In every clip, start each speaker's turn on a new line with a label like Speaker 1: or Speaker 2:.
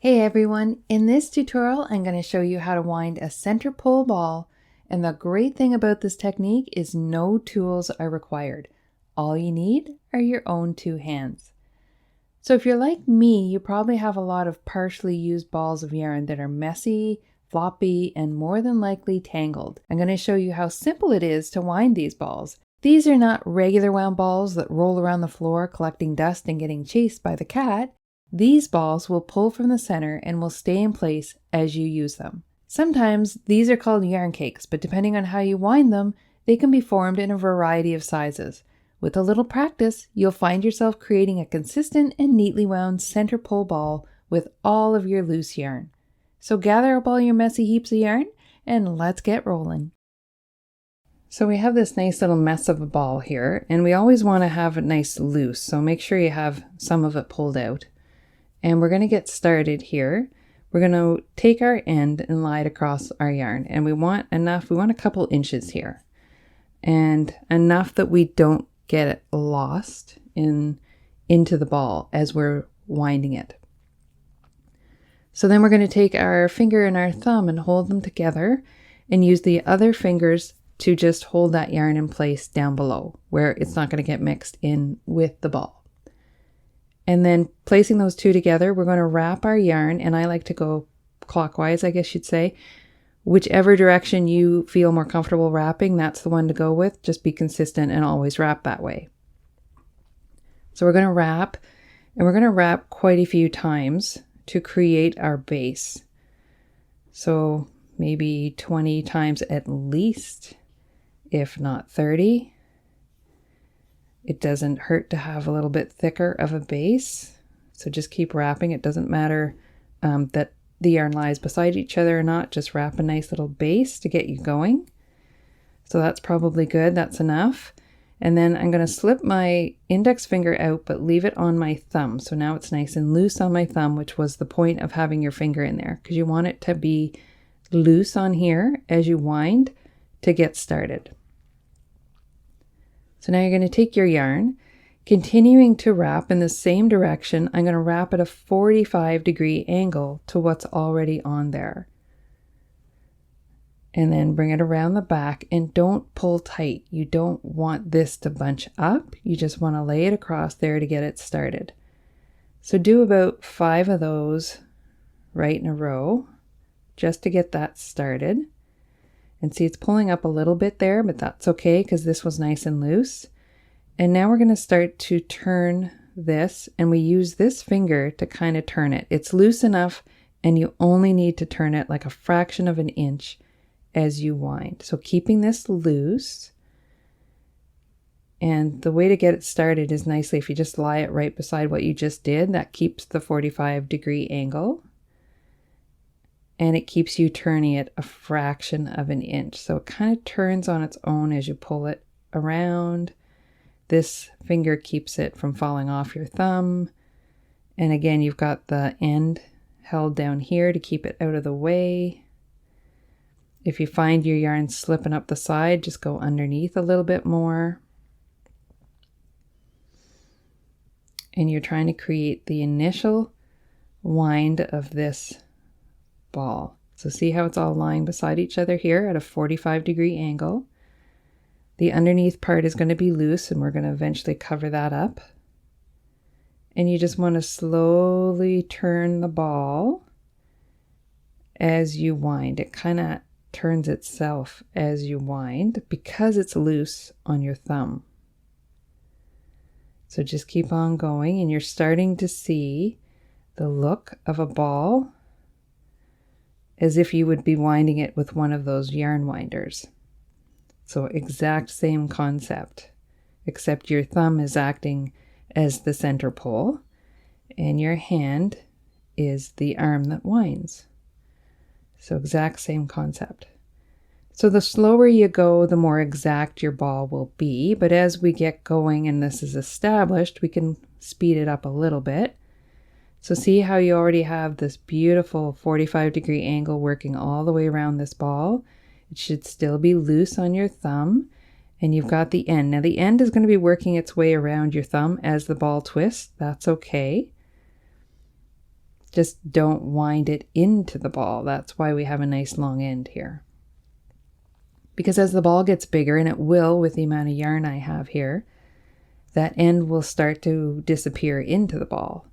Speaker 1: Hey everyone, in this tutorial I'm going to show you how to wind a center pole ball, and the great thing about this technique is no tools are required. All you need are your own two hands. So if you're like me, you probably have a lot of partially used balls of yarn that are messy, floppy, and more than likely tangled. I'm going to show you how simple it is to wind these balls. These are not regular wound balls that roll around the floor collecting dust and getting chased by the cat. These balls will pull from the center and will stay in place as you use them. Sometimes these are called yarn cakes, but depending on how you wind them, they can be formed in a variety of sizes. With a little practice, you'll find yourself creating a consistent and neatly wound center pole ball with all of your loose yarn. So gather up all your messy heaps of yarn and let's get rolling. So we have this nice little mess of a ball here, and we always want to have it nice loose, so make sure you have some of it pulled out. And we're going to get started here. We're going to take our end and lie it across our yarn. And we want a couple inches here. And enough that we don't get it lost into the ball as we're winding it. So then we're going to take our finger and our thumb and hold them together and use the other fingers to just hold that yarn in place down below where it's not going to get mixed in with the ball. And then placing those two together, we're going to wrap our yarn, and I like to go clockwise, I guess you'd say. Whichever direction you feel more comfortable wrapping, that's the one to go with. Just be consistent and always wrap that way. So we're going to wrap, and we're going to wrap quite a few times to create our base. So maybe 20 times at least, if not 30. It doesn't hurt to have a little bit thicker of a base, so just keep wrapping. It doesn't matter that the yarn lies beside each other or not, just wrap a nice little base to get you going. So that's probably good, that's enough. And then I'm going to slip my index finger out but leave it on my thumb. So now it's nice and loose on my thumb, which was the point of having your finger in there, because you want it to be loose on here as you wind to get started. So now you're going to take your yarn, continuing to wrap in the same direction. I'm going to wrap at a 45-degree angle to what's already on there. And then bring it around the back and don't pull tight. You don't want this to bunch up. You just want to lay it across there to get it started. So do about 5 of those right in a row just to get that started. And see, it's pulling up a little bit there, but that's okay because this was nice and loose. And now we're going to start to turn this, and we use this finger to kind of turn it. It's loose enough, and you only need to turn it like a fraction of an inch as you wind. So keeping this loose. And the way to get it started is nicely if you just lie it right beside what you just did. That keeps the 45-degree angle. And it keeps you turning it a fraction of an inch. So it kind of turns on its own as you pull it around. This finger keeps it from falling off your thumb. And again, you've got the end held down here to keep it out of the way. If you find your yarn slipping up the side, just go underneath a little bit more. And you're trying to create the initial wind of this ball. So see how it's all lying beside each other here at a 45-degree angle. The underneath part is going to be loose, and we're going to eventually cover that up. And you just want to slowly turn the ball as you wind. It kind of turns itself as you wind because it's loose on your thumb. So just keep on going, and you're starting to see the look of a ball as if you would be winding it with one of those yarn winders. So exact same concept, except your thumb is acting as the center pole and your hand is the arm that winds. So exact same concept. So the slower you go, the more exact your ball will be. But as we get going and this is established, we can speed it up a little bit. So see how you already have this beautiful 45-degree angle working all the way around this ball. It should still be loose on your thumb, and you've got the end. Now the end is going to be working its way around your thumb as the ball twists. That's okay. Just don't wind it into the ball. That's why we have a nice long end here. Because as the ball gets bigger, and it will with the amount of yarn I have here, that end will start to disappear into the ball.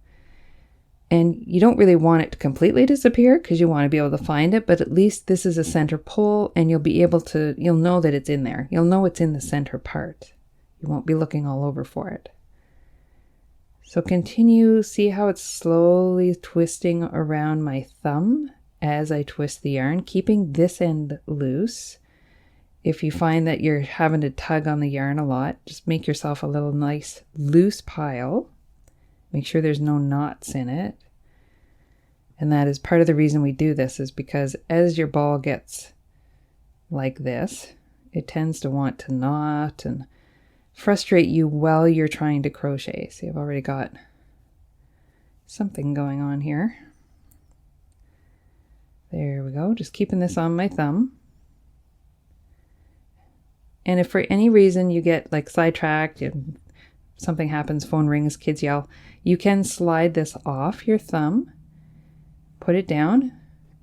Speaker 1: And you don't really want it to completely disappear because you want to be able to find it, but at least this is a center pull and you'll know that it's in there. You'll know it's in the center part. You won't be looking all over for it. So continue, see how it's slowly twisting around my thumb as I twist the yarn, keeping this end loose. If you find that you're having to tug on the yarn a lot, just make yourself a little nice loose pile. Make sure there's no knots in it. And that is part of the reason we do this, is because as your ball gets like this, it tends to want to knot and frustrate you while you're trying to crochet. See, I've already got something going on here. There we go. Just keeping this on my thumb. And if for any reason you get like sidetracked, something happens, phone rings, kids yell, you can slide this off your thumb, put it down,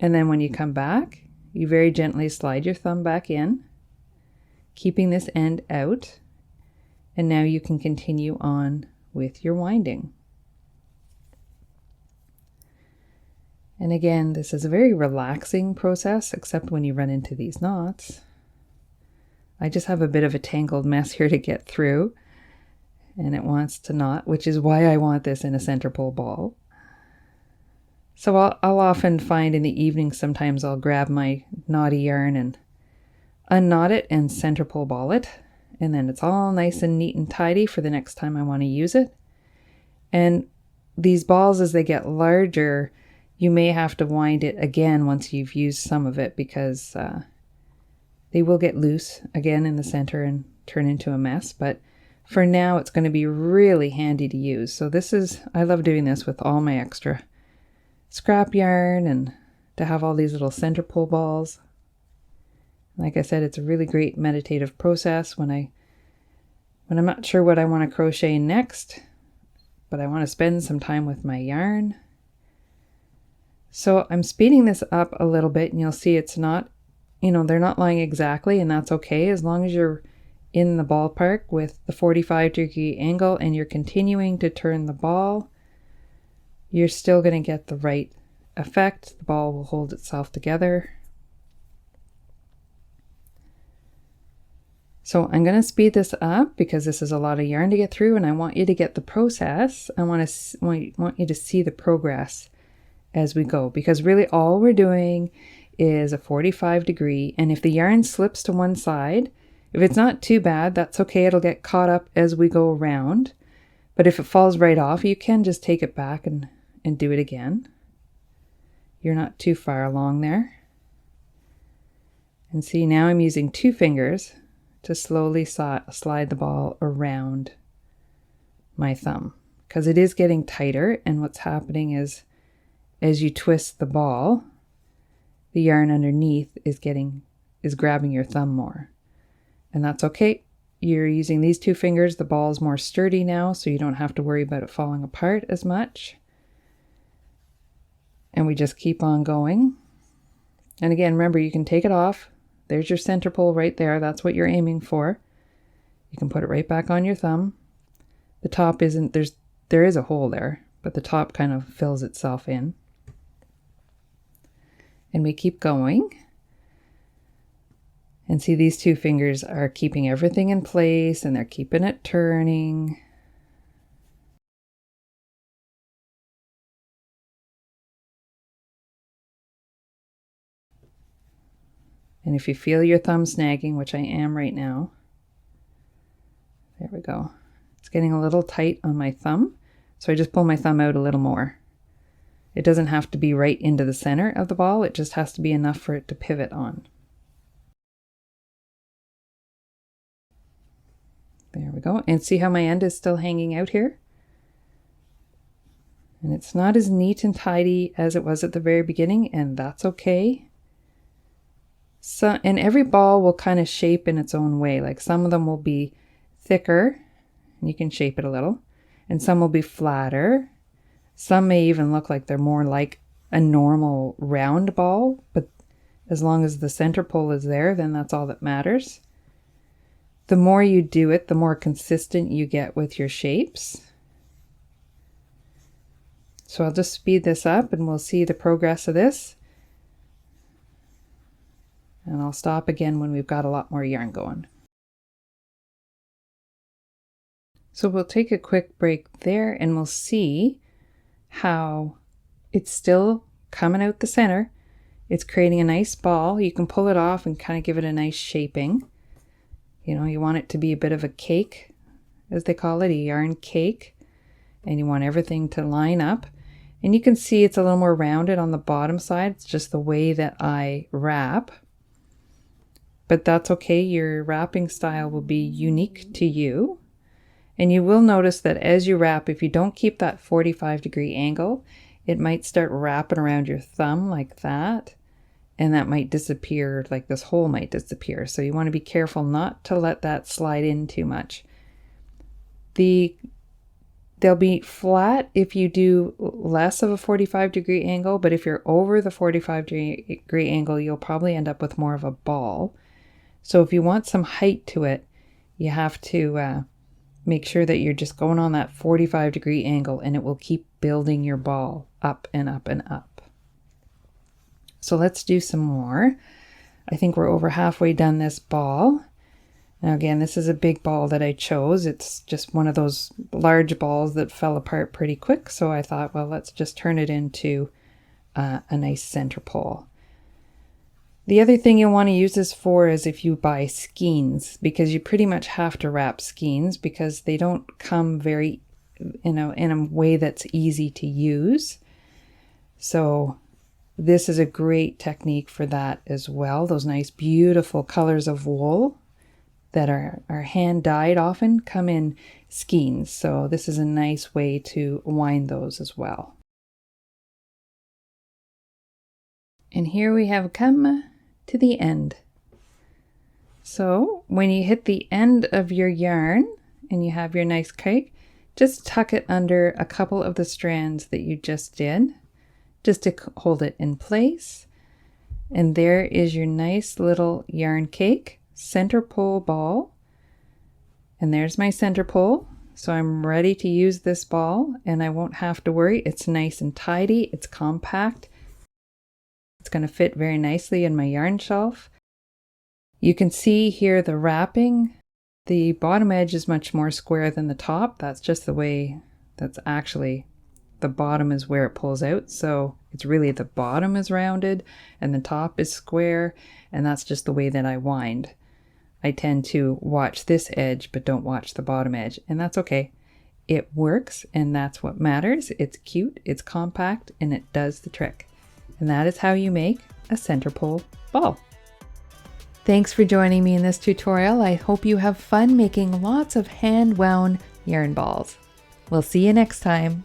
Speaker 1: and then when you come back, you very gently slide your thumb back in, keeping this end out, and now you can continue on with your winding. And again, this is a very relaxing process, except when you run into these knots. I just have a bit of a tangled mess here to get through, and it wants to knot, which is why I want this in a center pull ball. So I'll often find in the evening, sometimes I'll grab my knotty yarn and unknot it and center pull ball it, and then it's all nice and neat and tidy for the next time I want to use it. And these balls, as they get larger, you may have to wind it again once you've used some of it, because they will get loose again in the center and turn into a mess. But for now, it's going to be really handy to use. So I love doing this with all my extra scrap yarn and to have all these little center pull balls. Like I said, it's a really great meditative process when I'm not sure what I want to crochet next, but I want to spend some time with my yarn. So I'm speeding this up a little bit, and you'll see it's not, they're not lying exactly, and that's okay as long as you're in the ballpark with the 45-degree angle and you're continuing to turn the ball. You're still going to get the right effect. The ball will hold itself together. So I'm going to speed this up because this is a lot of yarn to get through, and I want you to get the process. I want you to see the progress as we go, because really all we're doing is a 45-degree, and if the yarn slips to one side, if it's not too bad, that's okay. It'll get caught up as we go around. But if it falls right off, you can just take it back and do it again. You're not too far along there. And see, now I'm using 2 fingers to slowly slide the ball around my thumb, because it is getting tighter, and what's happening is as you twist the ball, the yarn underneath is grabbing your thumb more. And that's okay. You're using these 2 fingers. The ball's more sturdy now, so you don't have to worry about it falling apart as much. And we just keep on going. And again, remember, you can take it off. There's your center pull right there. That's what you're aiming for. You can put it right back on your thumb. The top there is a hole there, but the top kind of fills itself in. And we keep going. And see, these 2 fingers are keeping everything in place, and they're keeping it turning. And if you feel your thumb snagging, which I am right now, there we go. It's getting a little tight on my thumb, so I just pull my thumb out a little more. It doesn't have to be right into the center of the ball. It just has to be enough for it to pivot on. There we go. And see how my end is still hanging out here? And it's not as neat and tidy as it was at the very beginning, and that's okay. So, and every ball will kind of shape in its own way. Like some of them will be thicker, and you can shape it a little, and some will be flatter. Some may even look like they're more like a normal round ball, but as long as the center pole is there, then that's all that matters. The more you do it, the more consistent you get with your shapes. So I'll just speed this up and we'll see the progress of this. And I'll stop again when we've got a lot more yarn going. So we'll take a quick break there and we'll see how it's still coming out the center. It's creating a nice ball. You can pull it off and kind of give it a nice shaping. You know, you want it to be a bit of a cake, as they call it, a yarn cake. And you want everything to line up. And you can see it's a little more rounded on the bottom side. It's just the way that I wrap. But that's okay. Your wrapping style will be unique to you. And you will notice that as you wrap, if you don't keep that 45-degree angle, it might start wrapping around your thumb like that. And that might disappear, like this hole might disappear. So you want to be careful not to let that slide in too much. They'll be flat if you do less of a 45-degree angle, but if you're over the 45-degree angle, you'll probably end up with more of a ball. So if you want some height to it, you have to make sure that you're just going on that 45-degree angle, and it will keep building your ball up and up and up. So let's do some more. I think we're over halfway done this ball. Now again, this is a big ball that I chose. It's just one of those large balls that fell apart pretty quick. So I thought, well, let's just turn it into a nice center pole. The other thing you'll want to use this for is if you buy skeins, because you pretty much have to wrap skeins because they don't come very, in a way that's easy to use. So this is a great technique for that as well. Those nice, beautiful colors of wool that are hand dyed often come in skeins. So this is a nice way to wind those as well. And here we have come to the end. So when you hit the end of your yarn and you have your nice cake, just tuck it under a couple of the strands that you just did, just to hold it in place. And there is your nice little yarn cake center pole ball. And there's my center pole. So I'm ready to use this ball and I won't have to worry. It's nice and tidy. It's compact. It's going to fit very nicely in my yarn shelf. You can see here the wrapping. The bottom edge is much more square than the top. That's just the way, that's actually, the bottom is where it pulls out. So it's really the bottom is rounded and the top is square. And that's just the way that I wind. I tend to watch this edge, but don't watch the bottom edge. And that's okay. It works, and that's what matters. It's cute, it's compact, and it does the trick. And that is how you make a center pole ball. Thanks for joining me in this tutorial. I hope you have fun making lots of hand-wound yarn balls. We'll see you next time.